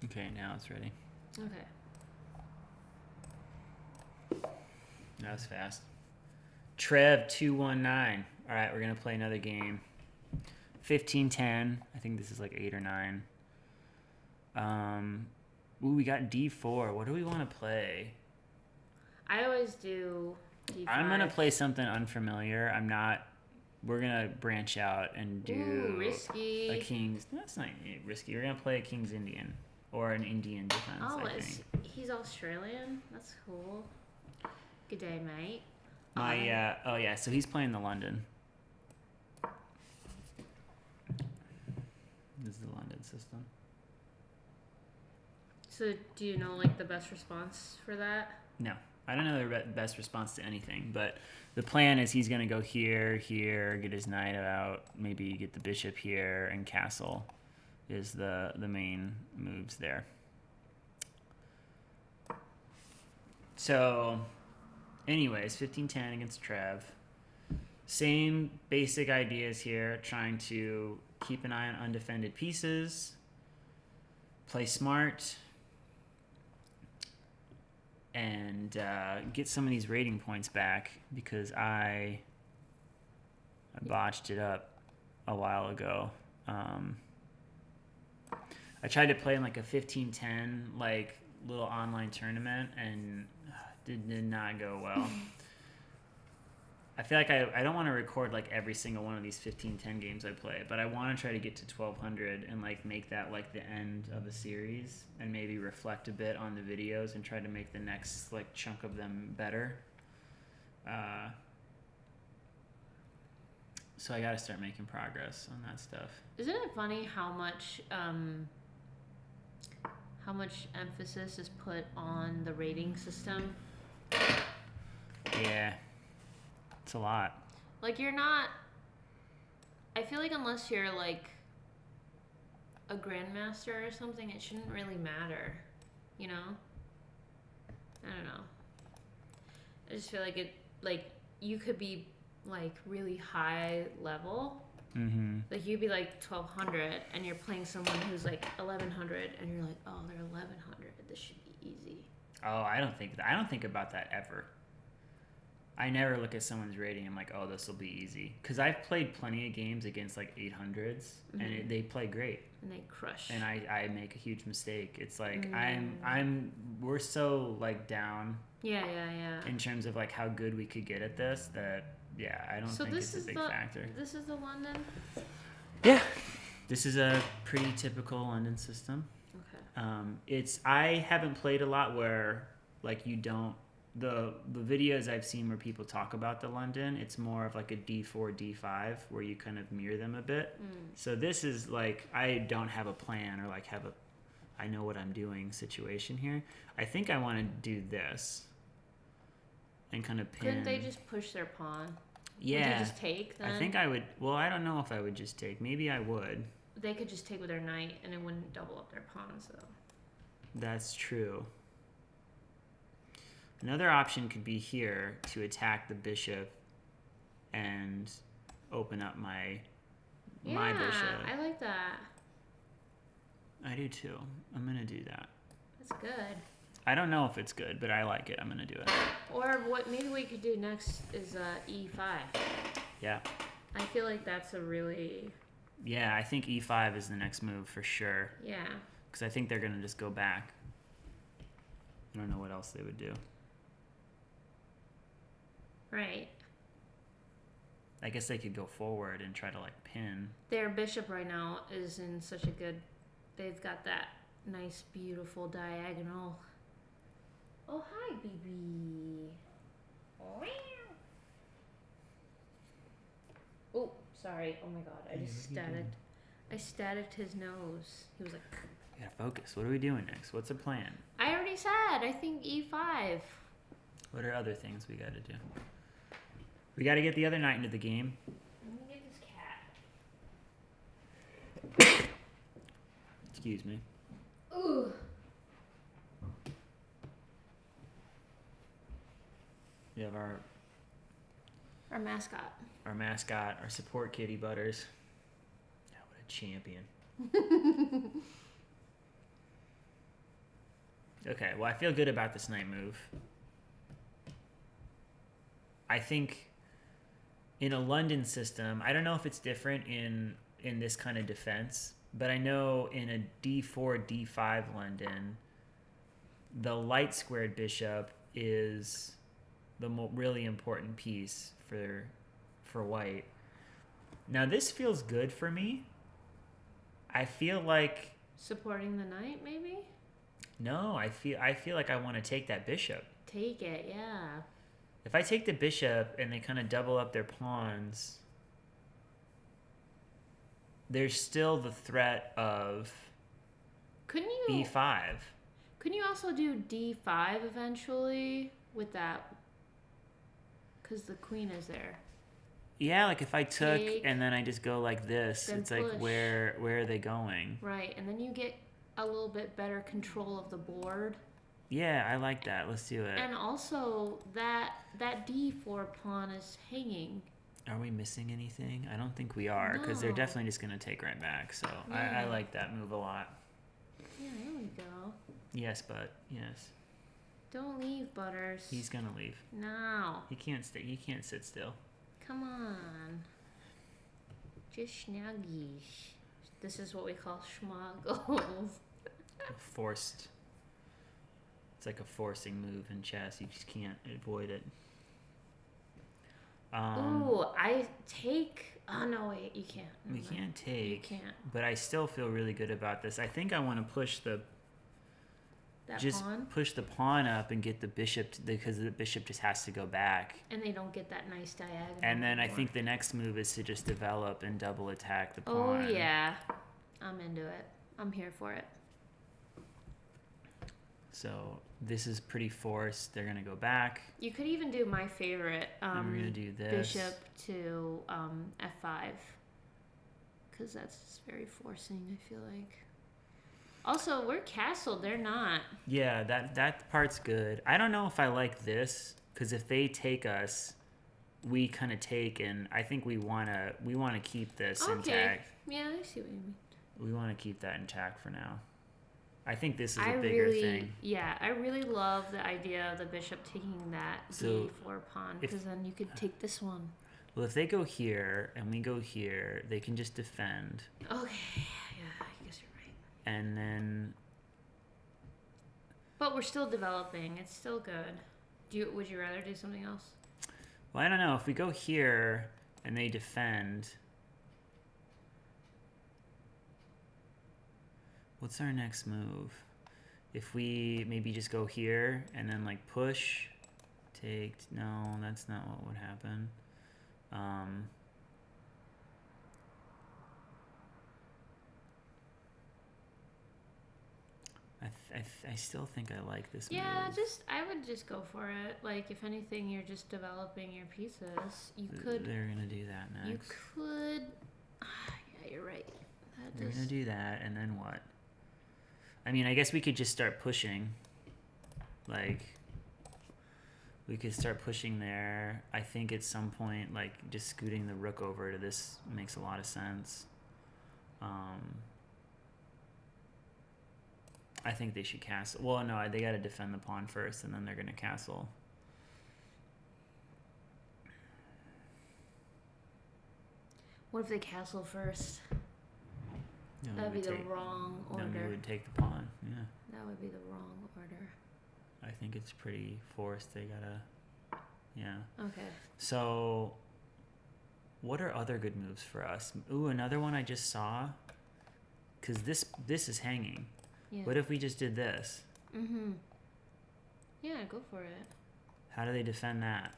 Okay, now it's ready. Okay. That was fast. Trev 219. All right, we're gonna play another game. 15-10. I think this is like 8 or 9. We got D4. What do we want to play? I always do D5. I'm gonna play something unfamiliar. I'm not. We're gonna branch out and do risky. a King's. That's not risky. We're gonna play a King's Indian or an Indian defense. Oh, I think. He's Australian. That's cool. Good day, mate. Oh yeah. So he's playing the London. This is the London system. So do you know like the best response for that? No, I don't know the best response to anything, but the plan is he's going to go here, get his knight out, maybe get the bishop here, and castle is the main moves there. So, anyways, 15-10 against Trev. Same basic ideas here, trying to keep an eye on undefended pieces, play smart, and get some of these rating points back because I botched it up a while ago. I tried to play in like a 15-10 like little online tournament and did not go well. I feel like I don't want to record like every single one of these 15-10 games I play, but I want to try to get to 1200 and like make that like the end of a series and maybe reflect a bit on the videos and try to make the next like chunk of them better. So I got to start making progress on that stuff. Isn't it funny how much emphasis is put on the rating system? Yeah. It's a lot. Like you're not. I feel like unless you're like a grandmaster or something, it shouldn't really matter. You know? I don't know. I just feel like it. Like you could be like really high level. Mm-hmm. Like you'd be like 1200, and you're playing someone who's like 1100, and you're like, oh, they're 1100. This should be easy. Oh, I don't think about that ever. I never look at someone's rating and I'm like, oh, this will be easy. Because I've played plenty of games against like 800s and they play great. And they crush. And I make a huge mistake. It's like we're so like down. Yeah. In terms of like how good we could get at this that I don't think it's a big factor. This is the London? Yeah. This is a pretty typical London system. Okay. I haven't played a lot where like you don't. The videos I've seen where people talk about the London, it's more of like a D4, D5 where you kind of mirror them a bit. So this is like I don't have a plan or like I know what I'm doing situation here. I think I want to do this and kind of pin. Couldn't they just push their pawn? Yeah. Would you just take then? I think I would. Well, I don't know if I would just take. Maybe I would. They could just take with their knight and it wouldn't double up their pawns though. That's true. Another option could be here to attack the bishop and open up my bishop. I like that. I do too. I'm going to do that. That's good. I don't know if it's good, but I like it. I'm going to do it. Or what maybe we could do next is E5. Yeah. I feel like that's a really... Yeah, I think E5 is the next move for sure. Yeah. Because I think they're going to just go back. I don't know what else they would do. Right. I guess they could go forward and try to like pin. Their bishop right now is in such a good... They've got that nice, beautiful diagonal. Oh, hi, baby. Oh, sorry. Oh my god. I staticked his nose. He was like... You gotta focus. What are we doing next? What's the plan? I already said. I think E5. What are other things we gotta do? We gotta get the other knight into the game. Let me get this cat. Excuse me. Ooh. We have our mascot. Our support kitty Butters. Oh, what a champion. Okay, well, I feel good about this knight move. I think in a London system, I don't know if it's different in this kind of defense, but I know in a d4, d5 London, the light squared bishop is the really important piece for white. Now this feels good for me. I feel like Supporting the knight, maybe? no, I feel like I want to take that bishop. Take it, yeah. If I take the bishop and they kind of double up their pawns, there's still the threat of Couldn't you b5. Couldn't you also do d5 eventually with that? Because the queen is there. Yeah, like if I took Take, and then I just go like this, then it's like push. where are they going? Right, and then you get a little bit better control of the board. Yeah, I like that. Let's do it. And also that d4 pawn is hanging. Are we missing anything? I don't think we are, because they're No. definitely just going to take right back. So I Yeah. like that move a lot. Yeah, there we go. Yes, but yes, Don't leave, Butters. he's going to leave. No. He can't stay. He can't sit still. Come on. Just snuggies. This is what we call schmuggles. Forced. It's like a forcing move in chess. You just can't avoid it. Ooh, I take. Oh no, wait, you can't. We Never mind. can't take. You can't. But I still feel really good about this. I think I want to push the That just pawn, push the pawn up and get the bishop because the bishop just has to go back. and they don't get that nice diagonal. And then I anymore. think the next move is to just develop and double attack the Oh pawn. yeah, I'm into it. I'm here for it. So this is pretty forced. They're gonna go back. You could even do my favorite. And we're gonna do this. Bishop to f5, because that's just very forcing. I feel like. Also, we're castled. They're not. Yeah, that part's good. I don't know if I like this because if they take us, we kind of take, and I think we wanna keep this Okay. intact. Yeah, I see what you mean. We want to keep that intact for now. I think this is I a bigger really, thing. yeah, I really love the idea of the bishop taking that So, d4 pawn, if- because then you could take this one. Well, if they go here and we go here, they can just defend, Okay, yeah, I guess you're right. and then But we're still developing. It's still good. Would you rather do something else? well, I don't know if we go here and they defend. What's our next move? If we maybe just go here and then like push, take, no, that's not what would happen. I still think I like this Yeah, move. I would just go for it. Like, if anything, you're just developing your pieces. You could, They're gonna do that next. you could. Yeah, you're right. They're gonna do that, and then what? I mean, I guess we could just start pushing. Like, we could start pushing there. I think at some point, like, just scooting the rook over to this makes a lot of sense. I think they should castle. Well, no, they gotta defend the pawn first, and then they're gonna castle. What if they castle first? No, we That'd be would the take- wrong order. No, we would take the pawn. Yeah, That would be the wrong order. I think it's pretty forced. They gotta. Yeah. Okay. So, what are other good moves for us? Ooh, another one I just saw. Cause this is hanging. Yeah. What if we just did this? Mm-hmm. Yeah, go for it. How do they defend that?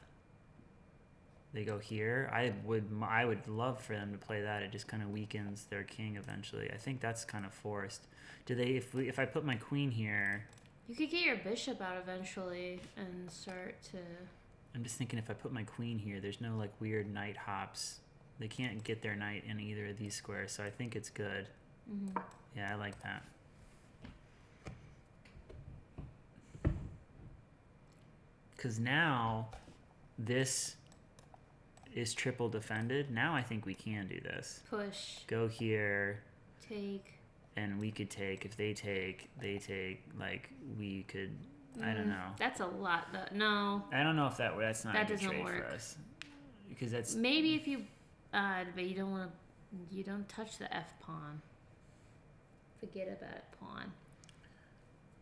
They go here. I would love for them to play that. It just kind of weakens their king eventually. I think that's kind of forced. Do they? If I put my queen here, You could get your bishop out eventually and start to. I'm just thinking if I put my queen here, there's no like weird knight hops. They can't get their knight in either of these squares, so I think it's good. Mm-hmm. Yeah, I like that. Because now this is triple defended. Now I think we can do this. Push, Go here, take. and we could take. If they take, like we could. I don't know. That's a lot. No. I don't know if that's not That a good doesn't trade work. for us, because that's Maybe if you, but you don't want to. You don't touch the F pawn. Forget about it, pawn.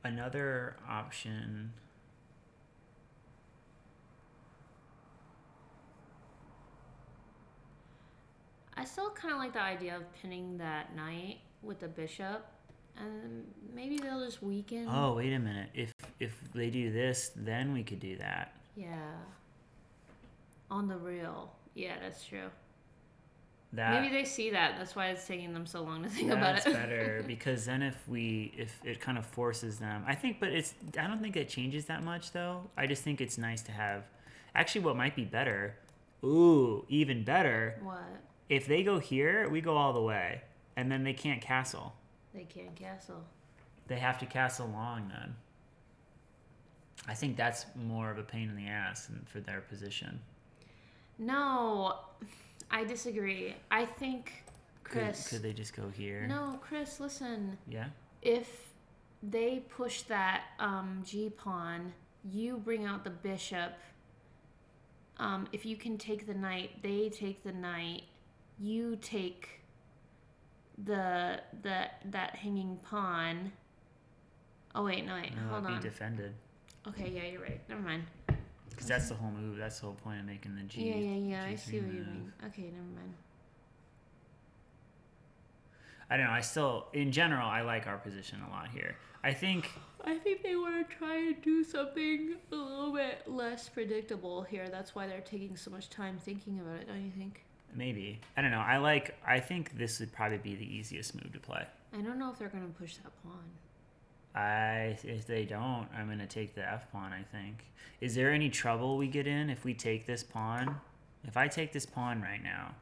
another option. I still kind of like the idea of pinning that knight with the bishop, and maybe they'll just weaken. Oh, wait a minute. If they do this, then we could do that. Yeah. On the real. Yeah, that's true. That Maybe they see that. That's why it's taking them so long to think about it. that's better, because then if it kind of forces them, I think, but I don't think it changes that much though. I just think it's nice to have. Actually, what might be better? Ooh, even better. What? If they go here, we go all the way, and then they can't castle. They can't castle. They have to castle long then. I think that's more of a pain in the ass for their position. No, I disagree. I think, Chris. Could they just go here? No, Chris, listen. Yeah? If they push that G pawn, you bring out the bishop. If you can take the knight, they take the knight. You take that hanging pawn. Oh wait, no, wait, hold on. Be defended. Okay, yeah, you're right. Never mind. Because that's the whole move. That's the whole point of making the G. Yeah. I G3 see what you move. mean. Okay, never mind. I don't know. In general, I like our position a lot here. I think they want to try and do something a little bit less predictable here. That's why they're taking so much time thinking about it, don't you think? maybe. I don't know. I think this would probably be the easiest move to play. I don't know if they're going to push that pawn. If they don't, I'm going to take the F pawn, I think. Is there any trouble we get in if we take this pawn? If I take this pawn right now.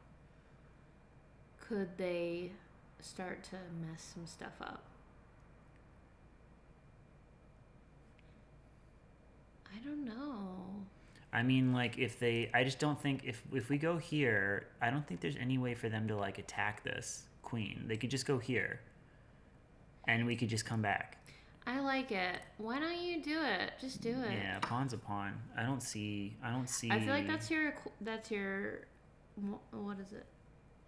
Could they start to mess some stuff up? I don't know. I mean, like, I just don't think, if we go here, I don't think there's any way for them to, like, attack this queen. They could just go here. And we could just come back. I like it. Why don't you do it? Just do it. Yeah, pawn's a pawn. I don't see. I feel like that's your what is it?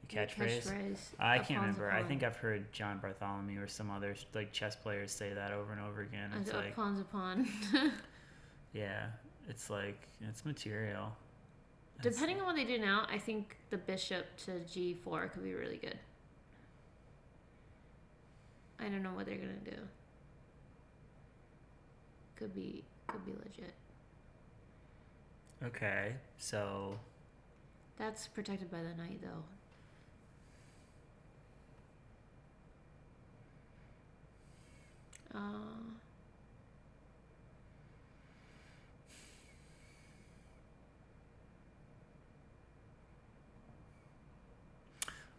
Catchphrase. I can't remember. I think I've heard John Bartholomew or some other like chess players say that over and over again. It's like pawn's a pawn. Yeah, it's like it's material. Depending on what they do now, I think the bishop to g4 could be really good. I don't know what they're gonna do. Could be legit. Okay, so that's protected by the knight, though.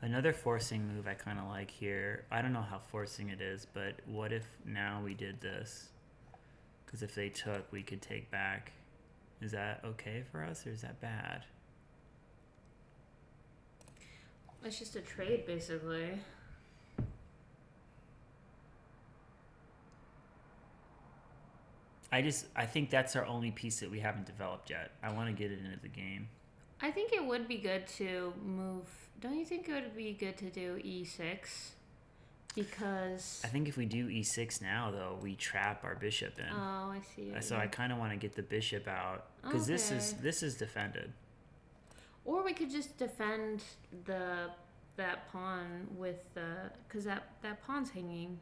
Another forcing move I kind of like here. I don't know how forcing it is, but what if now we did this? Because if they took, we could take back. Is that okay for us, or is that bad? It's just a trade, basically. I think that's our only piece that we haven't developed yet. I want to get it into the game. I think it would be good to move. Don't you think it would be good to do e6? Because I think if we do e6 now, though, we trap our bishop in. Oh, I see. So I kind of want to get the bishop out because this is defended. Or we could just defend that pawn with because that pawn's hanging.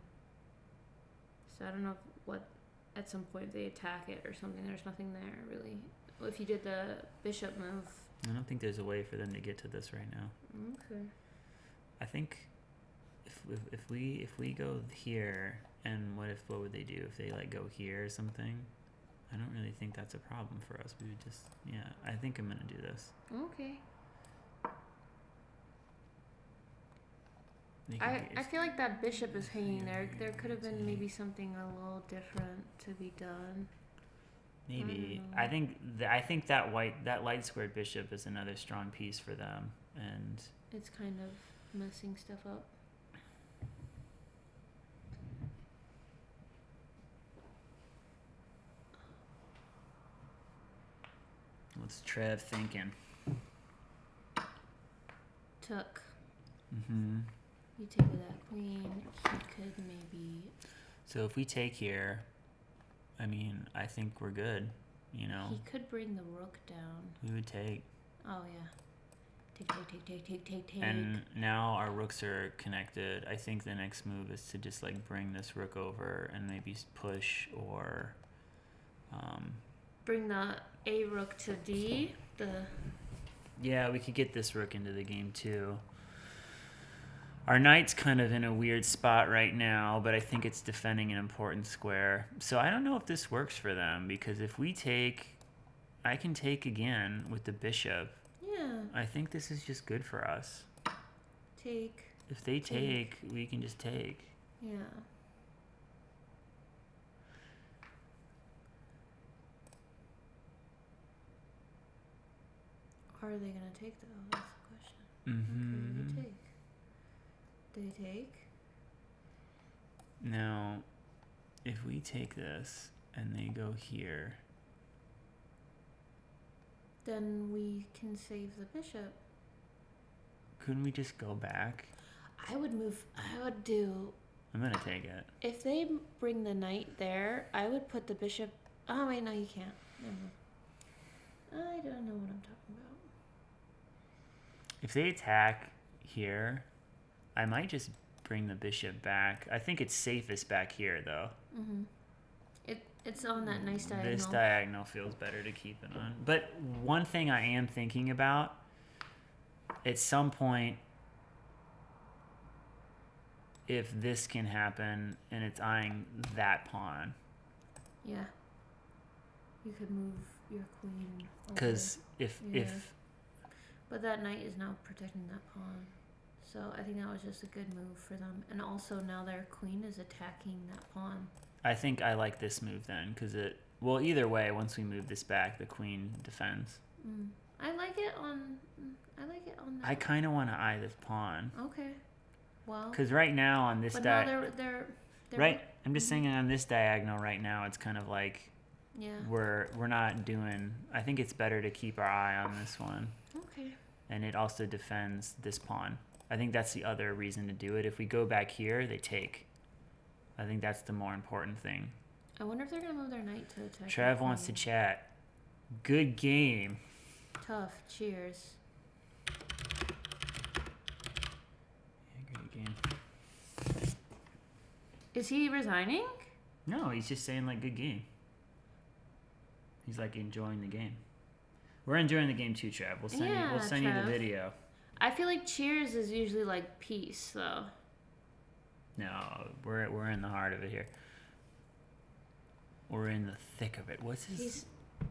So I don't know what at some point they attack it or something. There's nothing there really. Well, if you did the bishop move. I don't think there's a way for them to get to this right now. Okay. I think if we go here, and what would they do if they like go here or something? I don't really think that's a problem for us. We would just I think I'm gonna do this. Okay. I feel like that bishop is hanging there. There could have been maybe something a little different to be done. Maybe I think that light squared bishop is another strong piece for them, and it's kind of messing stuff up. What's Trev thinking? Took. Mm-hmm. You take that queen. He could maybe. So if we take here, I mean, I think we're good. You know. He could bring the rook down. We would take. Oh yeah. Take. And now our rooks are connected. I think the next move is to just like bring this rook over and maybe push or. Bring the A rook to D. Yeah, we could get this rook into the game too. Our knight's kind of in a weird spot right now, but I think it's defending an important square. So I don't know if this works for them, because if we take, I can take again with the bishop. Yeah. I think this is just good for us. Take. If they take, we can just take. Yeah. Are they going to take, though? That's the question. Mm-hmm. Okay, they take. Now, if we take this and they go here, then we can save the bishop. couldn't we just go back? I would do... I'm going to take it. If they bring the knight there, I would put the bishop... Oh, wait, no, you can't. Never mind. I don't know what I'm talking about. If they attack here, I might just bring the bishop back. I think it's safest back here, though. Mm-hmm. It's on that nice diagonal. This diagonal feels better to keep it on. But one thing I am thinking about, at some point, if this can happen and it's eyeing that pawn. Yeah. You could move your queen over. Because if But that knight is now protecting that pawn. So I think that was just a good move for them. And also now their queen is attacking that pawn. I think I like this move then, because either way, once we move this back, the queen defends. I like it on that. I kind of want to eye this pawn. Okay. Well. Because right now on this they're right. I'm just saying on this diagonal right now, it's kind of like we're not doing. I think it's better to keep our eye on this one. Okay. And it also defends this pawn. I think that's the other reason to do it. If we go back here, they take. I think that's the more important thing. I wonder if they're gonna move their knight to attack. Trev wants to chat. Good game. Tough. Cheers. Yeah, great game. Is he resigning? No, he's just saying like good game. He's like enjoying the game. We're enjoying the game too, Trev. We'll send you the video. I feel like cheers is usually like peace, though. No, we're in the heart of it here. We're in the thick of it. What's his?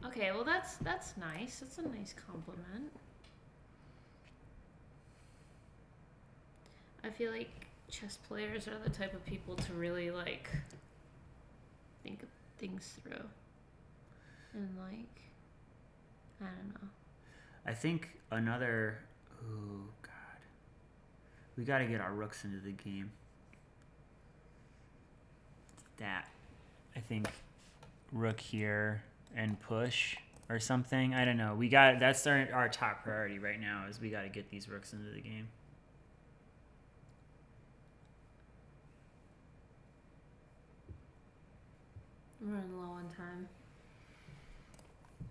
Okay, well that's nice. That's a nice compliment. I feel like chess players are the type of people to really like think of things through. And like, I don't know. I think another. Oh God, we got to get our rooks into the game. That, I think, rook here and push or something. I don't know. That's our top priority right now. Is we got to get these rooks into the game. We're running low on time.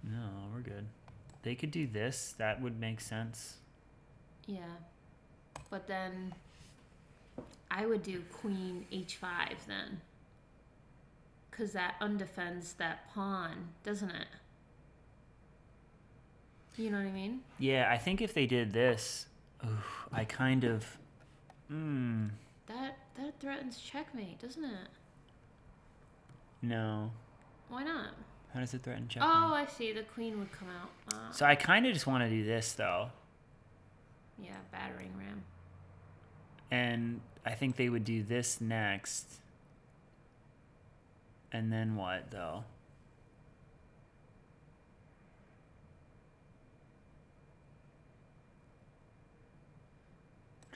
No, we're good. They could do this. That would make sense. Yeah. But then I would do queen h5 then. Because that undefends that pawn, doesn't it? You know what I mean? Yeah, I think if they did this, I kind of... That threatens checkmate, doesn't it? No. Why not? How does it threaten checkmate? Oh, I see. The queen would come out. So I kind of just want to do this, though. Yeah, battering ram. And I think they would do this next. And then what, though?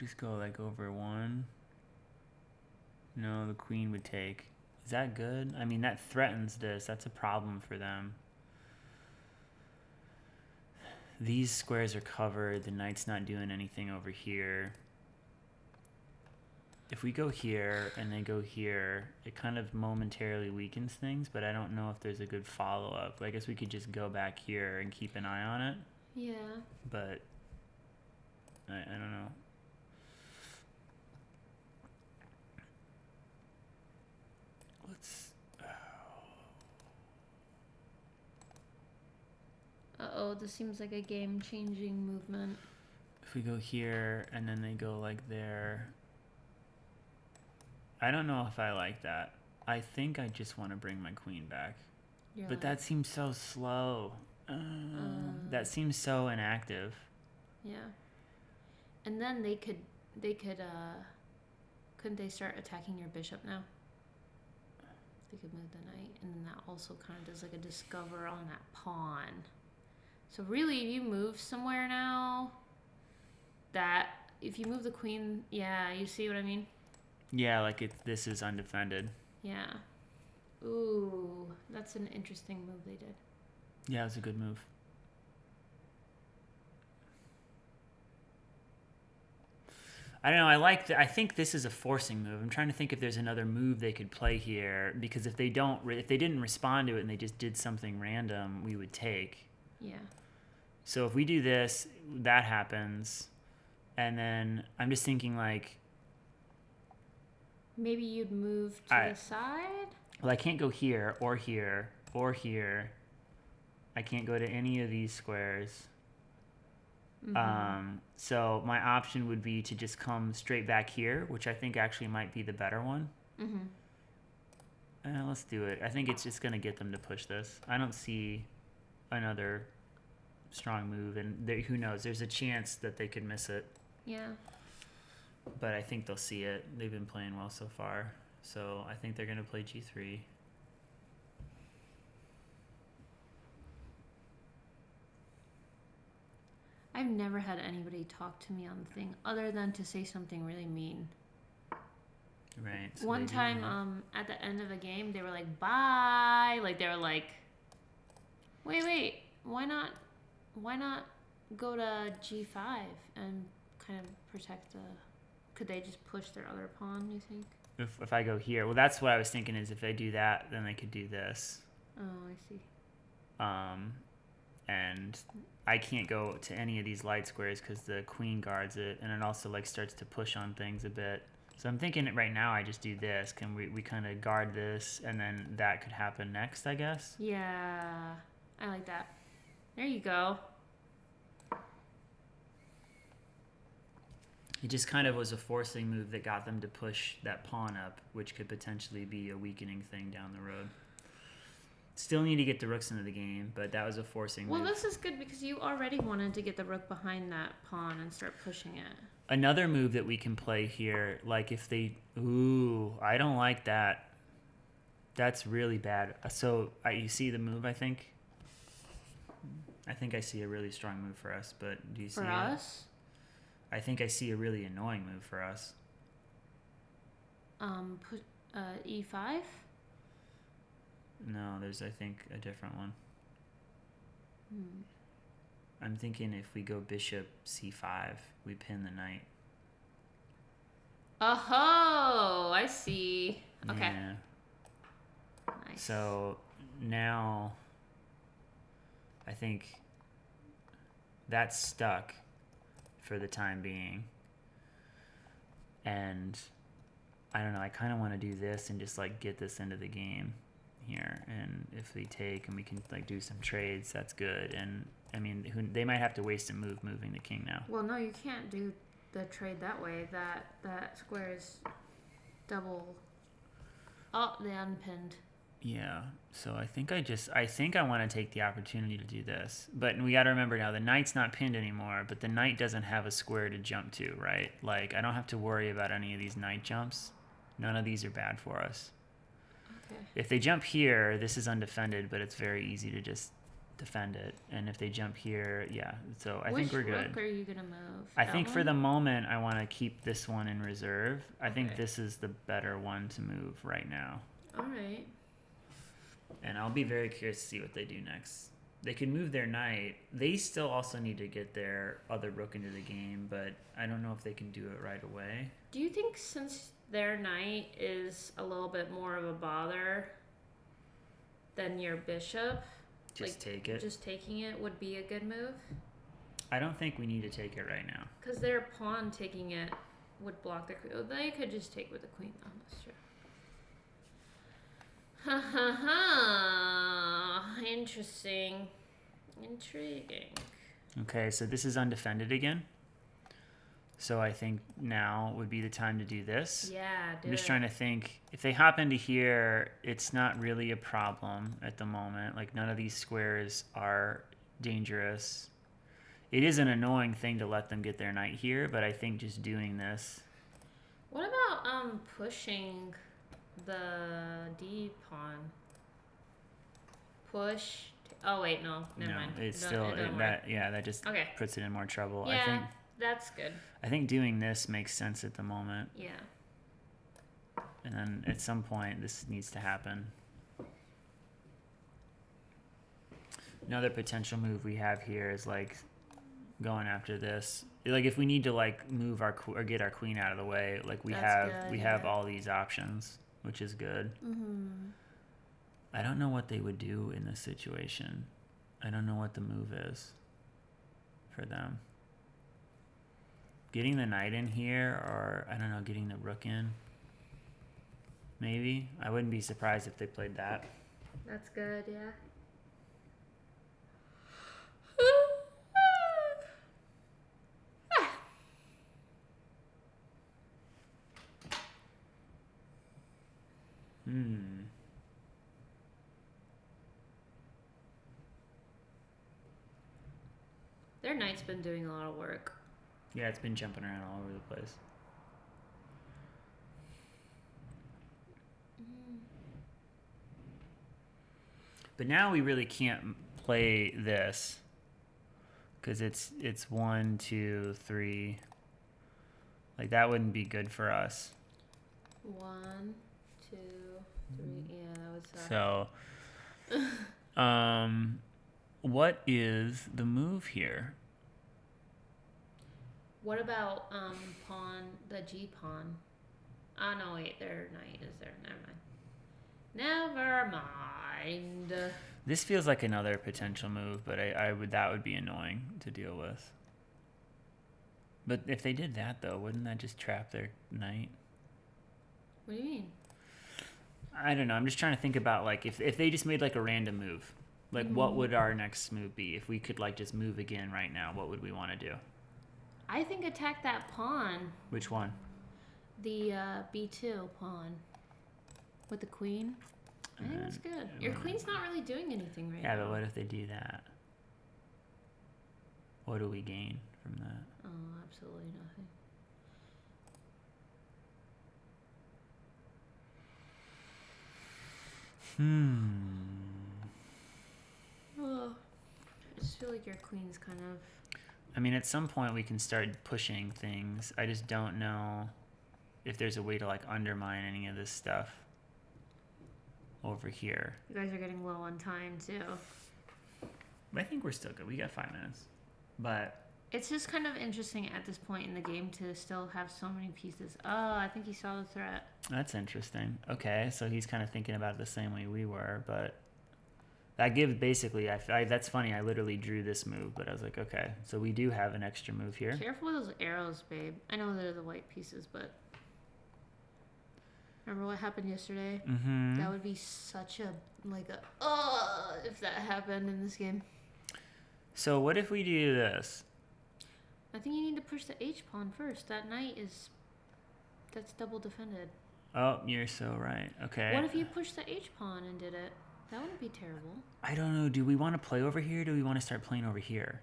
Just go, like, over one. No, the queen would take. Is that good? I mean, that threatens this. That's a problem for them. these squares are covered. The knight's not doing anything over here. If we go here and then go here, it kind of momentarily weakens things, but I don't know if there's a good follow-up. I guess we could just go back here and keep an eye on it, Yeah. but I don't know. Let's... Uh-oh, this seems like a game-changing movement. If we go here and then they go like there... I don't know if I like that. I think I just want to bring my queen back. You're But like, that seems so slow. That seems so inactive. yeah. And then they could, couldn't they start attacking your bishop now? They could move the knight, and then that also kind of does like a discover on that pawn. So really, if you move somewhere now, that, if you move the queen, yeah, you see what I mean? Yeah, like this is undefended. Yeah. Ooh, that's an interesting move they did. Yeah, it was a good move. I don't know. I think this is a forcing move. I'm trying to think if there's another move they could play here, because if they didn't respond to it and they just did something random, we would take. Yeah. So if we do this, that happens, and then I'm just thinking like, Maybe you'd move to the side? well, I can't go here or here or here. I can't go to any of these squares. Mm-hmm. So my option would be to just come straight back here, which I think actually might be the better one. Mm-hmm. Let's do it. I think it's just going to get them to push this. I don't see another strong move, and who knows? There's a chance that they could miss it. Yeah. But I think they'll see it. They've been playing well so far. So I think they're going to play G3. I've never had anybody talk to me on the thing other than to say something really mean. Right. So One time, at the end of a game, they were like, bye. Like, they were like, wait, why not go to G5 and kind of protect the... Could they just push their other pawn, you think? If I go here, well, that's what I was thinking, is if they do that, then they could do this. Oh, I see. And I can't go to any of these light squares because the queen guards it, and it also like starts to push on things a bit. So I'm thinking right now I just do this. Can we kind of guard this, and then that could happen next, I guess? Yeah, I like that. There you go. It just kind of was a forcing move that got them to push that pawn up, which could potentially be a weakening thing down the road. Still need to get the rooks into the game, but that was a forcing move. Well, this is good because you already wanted to get the rook behind that pawn and start pushing it. Another move that we can play here, like if they... Ooh, I don't like that. That's really bad. So, you see the move, I think? I think I see a really strong move for us, but do you see it? For us? I think I see a really annoying move for us. Put E5? No, there's, I think, a different one. I'm thinking if we go bishop c5, we pin the knight. Oh, I see. Okay. Yeah. Nice. So now I think that's stuck for the time being. And I don't know, I kind of want to do this and just like get this into the game here. And if we take and we can like do some trades, that's good. And I mean, they might have to waste a move moving the king now. Well, no, you can't do the trade that way. That square is double. Oh, they unpinned. Yeah, so I think I want to take the opportunity to do this. But we got to remember now, the knight's not pinned anymore, but the knight doesn't have a square to jump to, right? Like, I don't have to worry about any of these knight jumps. None of these are bad for us. Okay. If they jump here, this is undefended, but it's very easy to just defend it. And if they jump here, yeah. So I think we're good. Which rook are you going to move? I That think for one? the moment, I want to keep this one in reserve. I think Okay. this is the better one to move right now. All right. And I'll be very curious to see what they do next. They could move their knight. They still also need to get their other rook into the game, but I don't know if they can do it right away. Do you think since their knight is a little bit more of a bother than your bishop, Just take it. just taking it would be a good move? I don't think we need to take it right now. Because their pawn taking it would block the queen. Oh, they could just take with the queen, though. That's true. Ha ha ha. Interesting. Intriguing. Okay, so this is undefended again. So I think now would be the time to do this. Yeah, I'm just trying to think. If they hop into here, it's not really a problem at the moment. Like, none of these squares are dangerous. It is an annoying thing to let them get their knight here, but I think just doing this. What about pushing the D pawn? Push. Oh wait, no, never mind. It's It still don't work. that just Okay. puts it in more trouble. Yeah, that's good. I think doing this makes sense at the moment, Yeah. and then at some point this needs to happen. Another potential move we have here is like going after this. Like, if we need to like move our or get our queen out of the way, like we have all these options, which is good. Mm-hmm. I don't know what they would do in this situation. I don't know what the move is for them. Getting the knight in here, or I don't know, getting the rook in. Maybe. I wouldn't be surprised if they played that. That's good, yeah. Their knight's been doing a lot of work. Yeah, it's been jumping around all over the place. But now we really can't play this because it's 1, 2, 3. Like, that wouldn't be good for us. 1, 2, 3. Yeah, that would suck. So, what is the move here? What about pawn, the G pawn? Oh no, wait, their knight is there. Never mind. This feels like another potential move, but that would be annoying to deal with. But if they did that though, wouldn't that just trap their knight? What do you mean? I don't know. I'm just trying to think about like if they just made like a random move. Like, what would our next move be? If we could like just move again right now, what would we want to do? I think attack that pawn. Which one? The B2 pawn. With the queen. I think that's good. Your queen's not really doing anything right now. Yeah, but what if they do that? What do we gain from that? Oh, absolutely nothing. Oh, I just feel like your queen's kind of... I mean, at some point we can start pushing things. I just don't know if there's a way to like undermine any of this stuff over here. You guys are getting low on time too. I think we're still good. We got 5 minutes. But it's just kind of interesting at this point in the game to still have so many pieces. Oh, I think he saw the threat. That's interesting. Okay, so he's kind of thinking about it the same way we were, but that gives basically, that's funny, I literally drew this move, but I was like, okay, so we do have an extra move here. Careful with those arrows, babe. I know they're the white pieces, but remember what happened yesterday? Mm-hmm. That would be such a, if that happened in this game. So what if we do this? I think you need to push the H pawn first. That knight that's double defended. Oh, you're so right. Okay. What if you pushed the H pawn and did it? That wouldn't be terrible. I don't know. Do we want to play over here? Or do we want to start playing over here?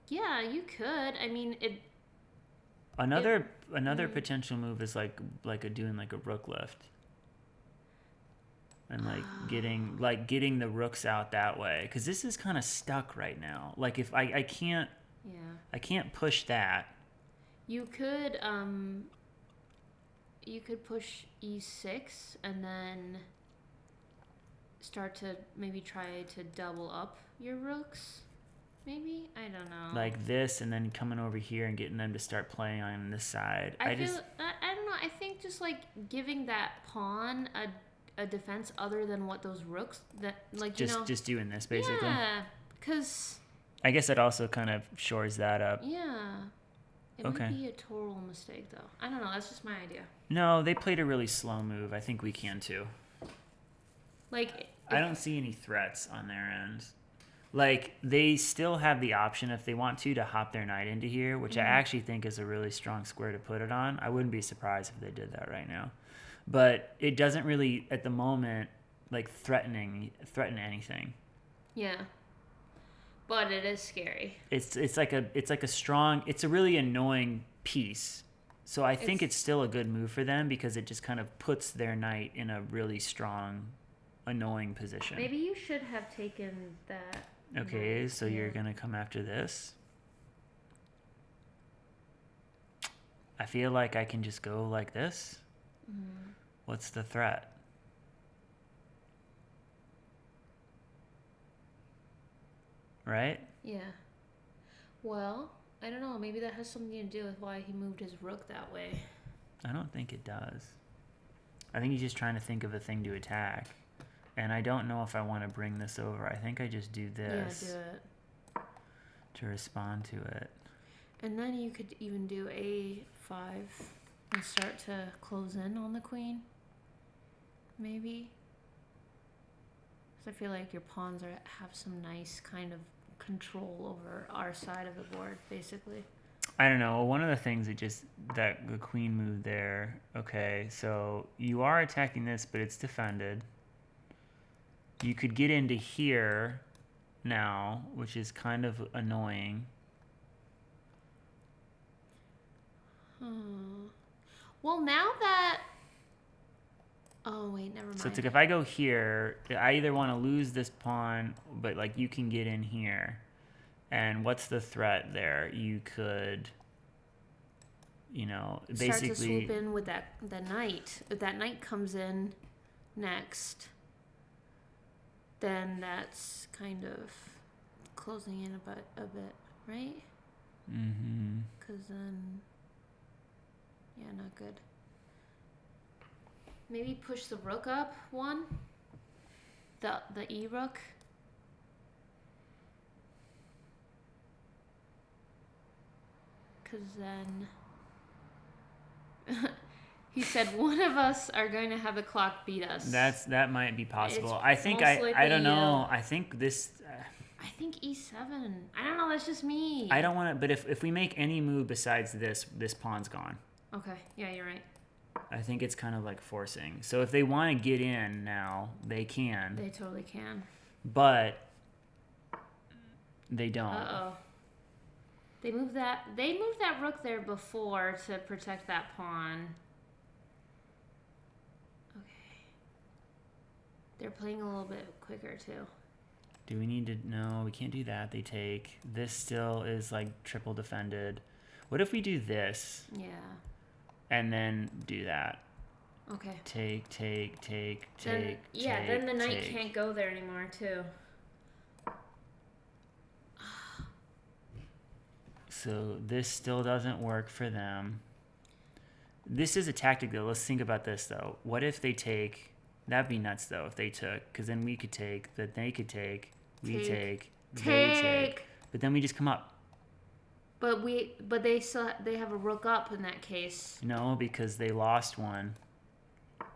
Yeah, you could. I mean, Another potential move is doing like a rook lift. And getting the rooks out that way, because this is kind of stuck right now. Like, if I can't push that. You could push E6 and then start to maybe try to double up your rooks. Maybe? I don't know. Like this, and then coming over here and getting them to start playing on this side. I don't know. I think just like giving that pawn a defense other than what those rooks that like just doing this basically. Yeah, because I guess it also kind of shores that up. Yeah, it Okay. might be a total mistake though. I don't know. That's just my idea. No, they played a really slow move. I think we can too. Like I don't see any threats on their end. Like, they still have the option if they want to hop their knight into here, which I actually think is a really strong square to put it on. I wouldn't be surprised if they did that right now. But it doesn't really, at the moment, like, threaten anything. Yeah. But it is scary. It's like a strong, it's a really annoying piece. So I think it's still a good move for them because it just kind of puts their knight in a really strong, annoying position. Maybe you should have taken that. Okay, so you're going to come after this. I feel like I can just go like this. Mm-hmm. What's the threat? Right? Yeah. Well, I don't know. Maybe that has something to do with why he moved his rook that way. I don't think it does. I think he's just trying to think of a thing to attack. And I don't know if I want to bring this over. I think I just do this. Yeah, do it. To respond to it. And then you could even do A5 and start to close in on the queen. Maybe. Because I feel like your pawns have some nice kind of control over our side of the board, basically. I don't know. One of the things that the queen moved there. Okay, so you are attacking this, but it's defended. You could get into here now, which is kind of annoying. Well, now that... Oh, wait, never mind. So it's like if I go here, I either want to lose this pawn, but like you can get in here. And what's the threat there? You could, basically... Start to swoop in with the knight. If that knight comes in next... then that's kind of closing in a bit, right? Mm-hmm. Because then, yeah, not good. Maybe push the rook up one. The E rook. Because then... He said one of us are going to have the clock beat us. That might be possible. It's I think I don't know. I think this. I think E7. I don't know. That's just me. I don't want to. But if we make any move besides this pawn's gone. Okay. Yeah, you're right. I think it's kind of like forcing. So if they want to get in now, they can. They totally can. But they don't. Uh-oh. They moved that rook there before to protect that pawn. Okay. They're playing a little bit quicker too. Do we need to? No, we can't do that. They take. This still is like triple defended. What if we do this? Yeah. And then do that. Okay. Take. Then the knight can't go there anymore too. So this still doesn't work for them. This is a tactic though. Let's think about this though. What if they take? That'd be nuts though if they took, because then we could take, that they could take, we take, they take. But then we just come up. But they have a rook up in that case. No, because they lost one.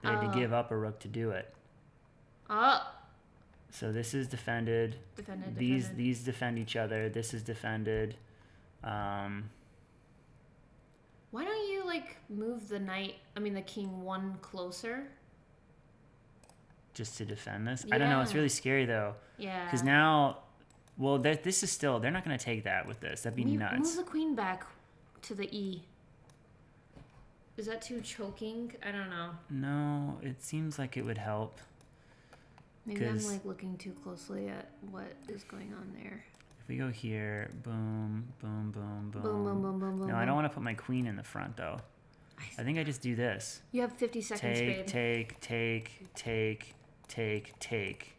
They had to give up a rook to do it. Oh. So this is defended. These defend each other. This is defended. Why don't you move the king one closer? Just to defend this? Yeah. I don't know. It's really scary though. Yeah. Because now, well, this is still, they're not going to take that with this. That'd be nuts. Move the queen back to the E. Is that too choking? I don't know. No, it seems like it would help. Maybe I'm looking too closely at what is going on there. If we go here, boom, boom, boom, boom. Boom, boom, boom, boom, boom. No, I don't want to put my queen in the front though. I think I just do this. You have 50 seconds, babe. Take, take, take.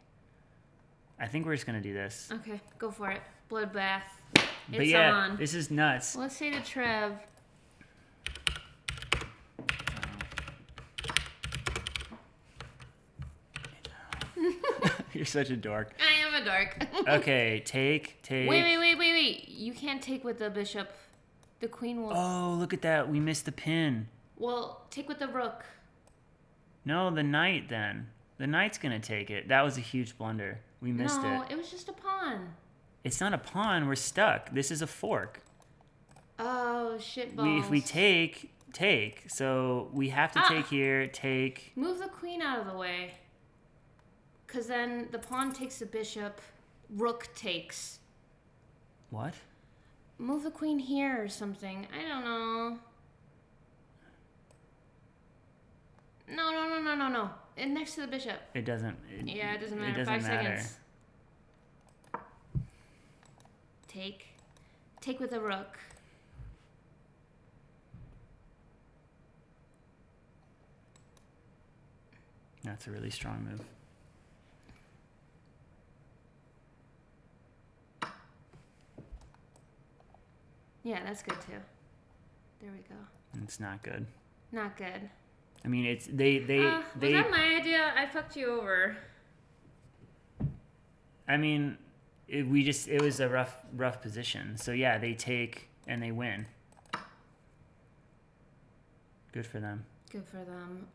I think we're just gonna do this. Okay, go for it. Bloodbath. It's But yeah, on. this is nuts. Let's say to Trev. You're such a dork. I am a dork. Okay, take, take. Wait. You can't take with the bishop. The queen will. Oh, look at that. We missed the pin. Well, take with the rook. No, the knight then. The knight's gonna take it. That was a huge blunder. We missed No, it. it was just a pawn. It's not a pawn. We're stuck. This is a fork. Oh, shit balls. If we take, take. So we have to take here, take. Move the queen out of the way. Because then the pawn takes the bishop. Rook takes. What? Move the queen here or something. I don't know. No. And next to the bishop. It doesn't. Yeah, it doesn't matter. It doesn't 5 matter. seconds. Take. Take with the rook. That's a really strong move. Yeah, that's good too. There we go. It's not good. Not good. I mean, it's they Was that my idea? I fucked you over. I mean, it was a rough position. So yeah, they take and they win. Good for them. Good for them.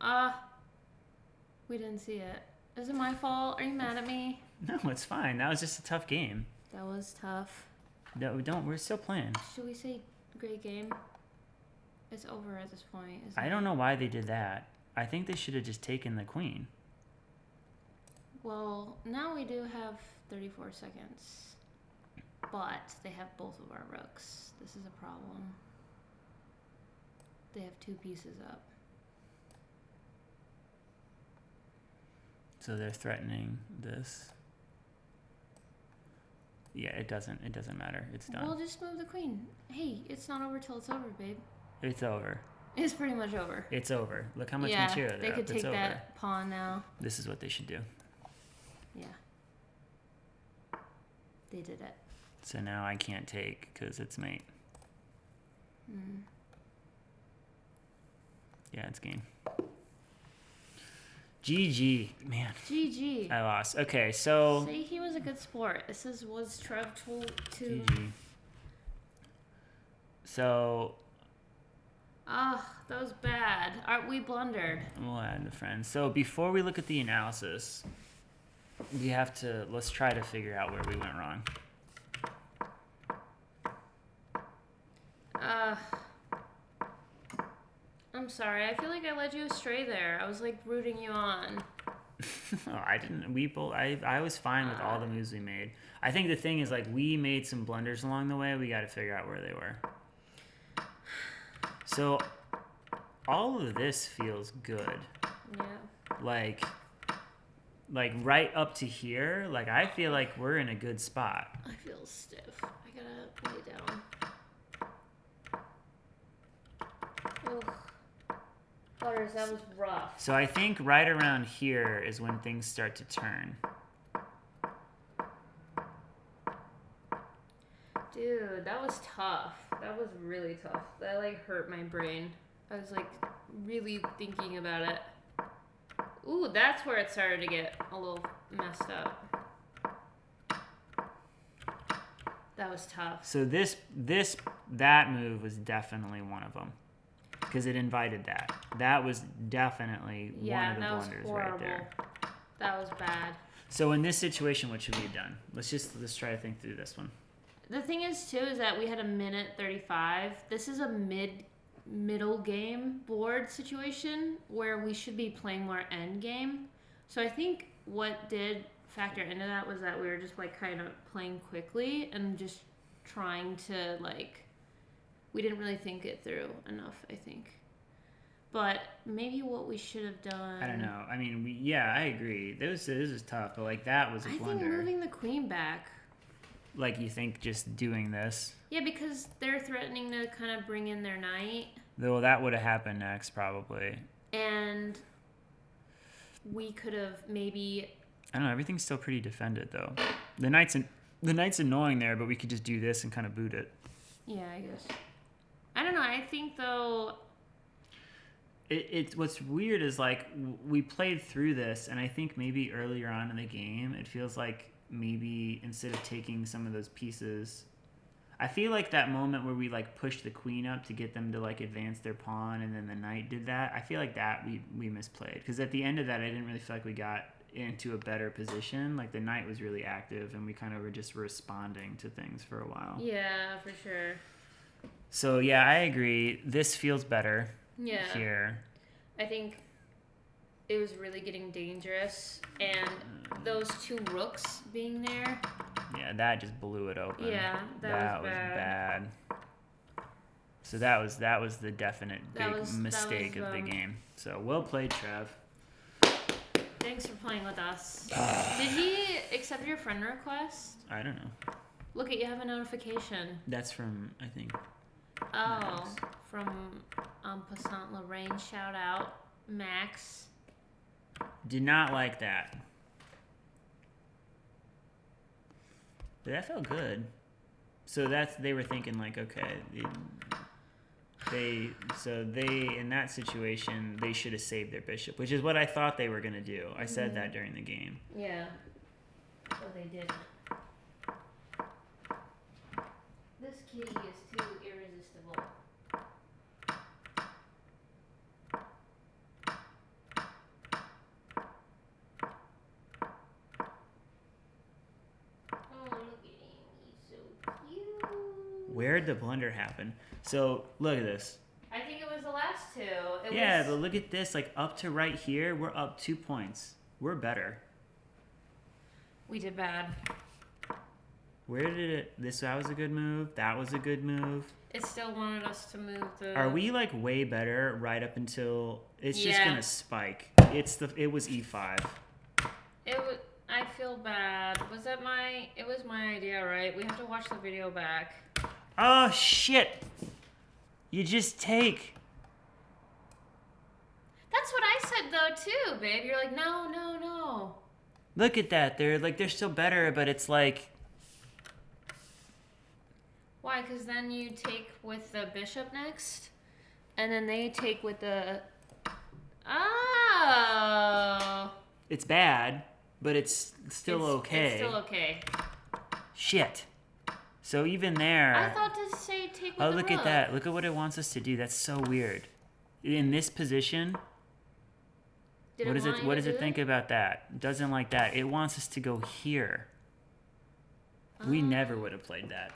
We didn't see it. Is it my fault? Are you mad at me? No, it's fine. That was just a tough game. That was tough. No, don't. We're still playing. Should we say great game? It's over at this point. I don't know why they did that. I think they should have just taken the queen. Well, now we do have 34 seconds. But they have both of our rooks. This is a problem. They have 2 pieces up. So they're threatening this. Yeah, it doesn't matter. It's done. Well, just move the queen. Hey, it's not over till it's over, babe. It's over. It's pretty much over. It's over. Look how much yeah, material they could take it's over. that pawn now. This is what they should do. Yeah. They did it. So now I can't take because it's mate. Yeah, it's game. GG, man. GG. I lost. Okay, so See, he was a good sport. This was Trev to GG. So that was bad. We blundered. we'll add the friends. So before we look at the analysis, we have to let's try to figure out where we went wrong. I'm sorry. I feel like I led you astray there. I was like rooting you on. No, I didn't. We both. I was fine with all the moves we made. I think the thing is like we made some blunders along the way. We got to figure out where they were. So all of this feels good. Yeah. Like right up to here. Like I feel like we're in a good spot. I feel stiff. I gotta lay down. Ugh. Butters, that was rough. So I think right around here is when things start to turn. Dude, that was tough. That was really tough. That like hurt my brain. I was like really thinking about it. Ooh, that's where it started to get a little messed up. That was tough. So that move was definitely one of them. Because it invited that. That was definitely one of the blunders right there. That was bad. So in this situation, what should we have done? Let's try to think through this one. The thing is too is that we had a minute 35. This is a middle game board situation where we should be playing more end game. So I think what did factor into that was that we were just like kind of playing quickly and just trying to like we didn't really think it through enough, I think. But maybe what we should have done. I don't know. I mean, I agree. This was tough, but like that was a blunder. I think moving the queen back. Like you think just doing this? Yeah, because they're threatening to kind of bring in their knight. Though that would have happened next, probably. And we could have maybe. I don't know. Everything's still pretty defended though. The knight's annoying there, but we could just do this and kind of boot it. Yeah, I guess. I don't know. I think though. It's what's weird is like we played through this, and I think maybe earlier on in the game, it feels like maybe instead of taking some of those pieces, I feel like that moment where we like pushed the queen up to get them to like advance their pawn, and then the knight did that. I feel like that we misplayed, because at the end of that, I didn't really feel like we got into a better position. Like the knight was really active, and we kind of were just responding to things for a while. Yeah, for sure. So yeah, I agree. This feels better. Yeah. Here. I think it was really getting dangerous, and those two rooks being there. Yeah, that just blew it open. Yeah, that was bad. So that was the definite big mistake of the game. So well played, Trev. Thanks for playing with us. Did he accept your friend request? I don't know. Look, you have a notification. That's from, I think. Oh, Max. from Passant Lorraine. Shout out, Max. Did not like that. But that felt good. So they were thinking like, okay, they in that situation they should have saved their bishop, which is what I thought they were gonna do. I said that during the game. Yeah. So they didn't. This kitty is too irresistible. Oh, look at him. He's so cute. Where'd the blunder happen? So look at this. I think it was the last two. But look at this. Like up to right here, we're up 2 points. We're better. We did bad. Where did it? That was a good move. That was a good move. It still wanted us to move the. Are we like way better right up until it's just Yeah. gonna spike? It was e5. It was. I feel bad. Was that my? It was my idea, right? We have to watch the video back. Oh shit! You just take. That's what I said though too, babe. You're like, no, no, no. Look at that. They're still better, but it's like. Why? Because then you take with the bishop next, and then they take with the. Oh. It's bad, but it's still okay. It's still okay. Shit. So even there. I thought to say take with the look rook. at that. Look at what it wants us to do. That's so weird. In this position. What does it think about that? It doesn't like that. It wants us to go here. We never would have played that.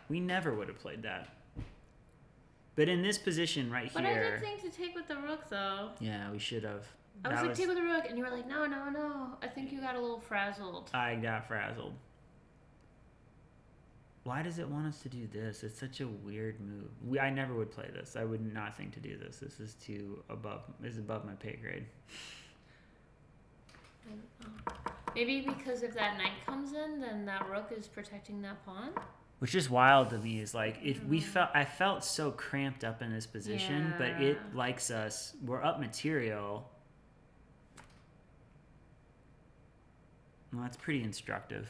But in this position right But here. I did think to take with the rook though. Yeah, we should have. I was like, take with the rook, and you were like, no, no, no. I think you got a little frazzled. I got frazzled. Why does it want us to do this? It's such a weird move. I never would play this. I would not think to do this. This is above my pay grade. Maybe because if that knight comes in, then that rook is protecting that pawn. Which is wild to me. Is like I felt so cramped up in this position, but it likes us. We're up material. Well, that's pretty instructive.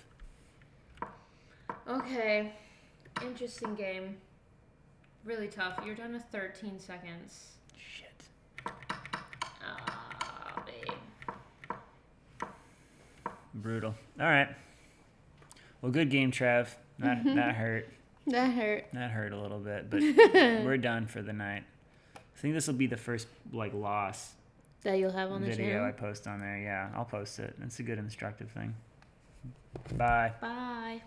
Okay, interesting game. Really tough. You're down to 13 seconds. Shit. Ah, babe. Brutal. All right. Well, good game, Trev. That hurt. That hurt. That hurt a little bit, but we're done for the night. I think this will be the first loss That you'll have on the video channel. I post on there. Yeah, I'll post it. It's a good instructive thing. Bye. Bye.